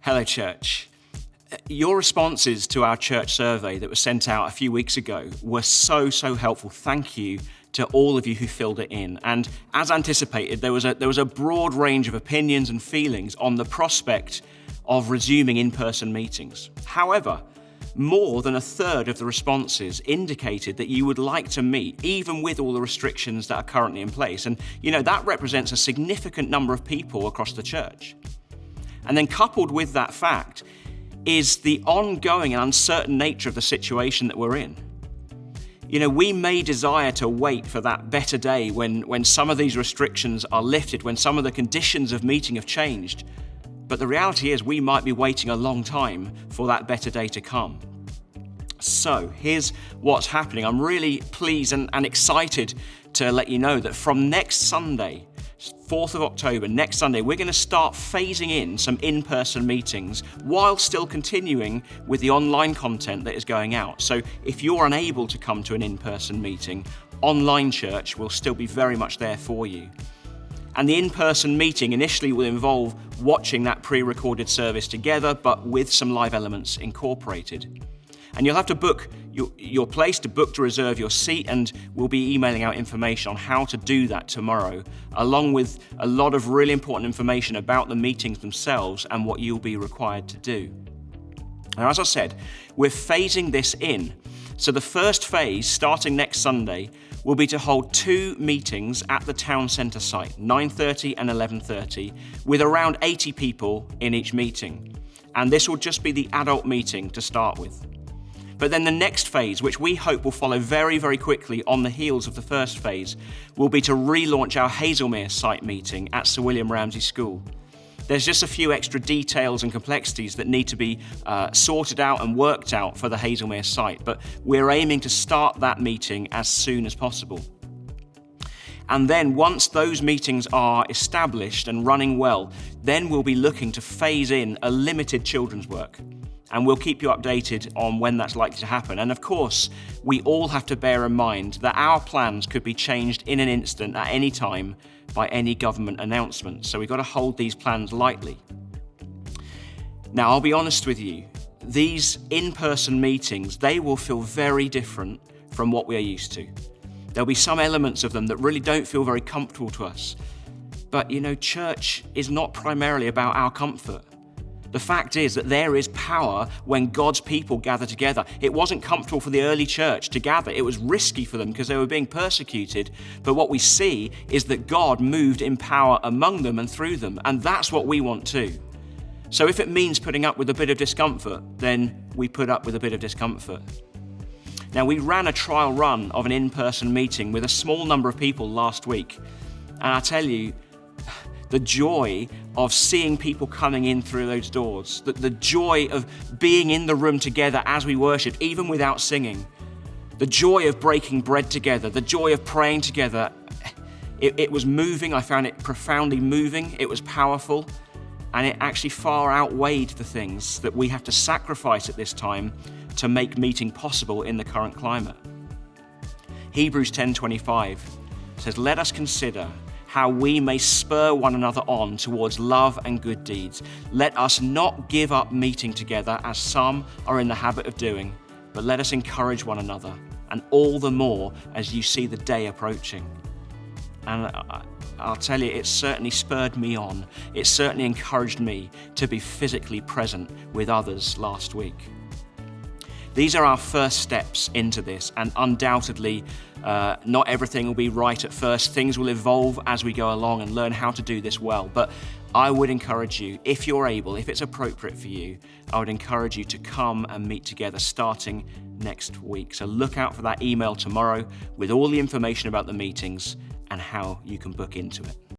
Hello, church. Your responses to our church survey that was sent out a few weeks ago were so helpful. Thank you to all of you who filled it in. And as anticipated, there was a broad range of opinions and feelings on the prospect of resuming in-person meetings. However, more than a third of the responses indicated that you would like to meet, even with all the restrictions that are currently in place. And that represents a significant number of people across the church. And then coupled with that fact is the ongoing and uncertain nature of the situation that we're in. We may desire to wait for that better day when some of these restrictions are lifted, when some of the conditions of meeting have changed. But the reality is we might be waiting a long time for that better day to come. So here's what's happening. I'm really pleased and excited to let you know that from next Sunday, 4th of October, next Sunday, we're going to start phasing in some in-person meetings while still continuing with the online content that is going out. So if you're unable to come to an in-person meeting, online church will still be very much there for you. And the in-person meeting initially will involve watching that pre-recorded service together, but with some live elements incorporated. And you'll have to book your place, to reserve your seat, and we'll be emailing out information on how to do that tomorrow, along with a lot of really important information about the meetings themselves and what you'll be required to do. Now, as I said, we're phasing this in. So the first phase, starting next Sunday, will be to hold 2 meetings at the town centre site, 9:30 and 11:30, with around 80 people in each meeting. And this will just be the adult meeting to start with. But then the next phase, which we hope will follow very quickly on the heels of the first phase, will be to relaunch our Hazelmere site meeting at Sir William Ramsay School. There's just a few extra details and complexities that need to be sorted out and worked out for the Hazelmere site, but we're aiming to start that meeting as soon as possible. And then once those meetings are established and running well, then we'll be looking to phase in a limited children's work. And we'll keep you updated on when that's likely to happen. And of course, we all have to bear in mind that our plans could be changed in an instant at any time by any government announcement. So we've got to hold these plans lightly. Now, I'll be honest with you, these in-person meetings, they will feel very different from what we are used to. There'll be some elements of them that really don't feel very comfortable to us. But church is not primarily about our comfort. The fact is that there is power when God's people gather together. It wasn't comfortable for the early church to gather. It was risky for them because they were being persecuted. But what we see is that God moved in power among them and through them. And that's what we want too. So if it means putting up with a bit of discomfort, then we put up with a bit of discomfort. Now, we ran a trial run of an in-person meeting with a small number of people last week. And I tell you, the joy of seeing people coming in through those doors, the joy of being in the room together as we worship, even without singing, the joy of breaking bread together, the joy of praying together, it was moving. I found it profoundly moving. It was powerful, and it actually far outweighed the things that we have to sacrifice at this time to make meeting possible in the current climate. Hebrews 10:25 says, "Let us consider how we may spur one another on towards love and good deeds. Let us not give up meeting together as some are in the habit of doing, but let us encourage one another, and all the more as you see the day approaching." And I'll tell you, it certainly spurred me on. It certainly encouraged me to be physically present with others last week. These are our first steps into this, and undoubtedly, not everything will be right at first. Things will evolve as we go along and learn how to do this well. But I would encourage you, if you're able, if it's appropriate for you, I would encourage you to come and meet together starting next week. So look out for that email tomorrow with all the information about the meetings and how you can book into it.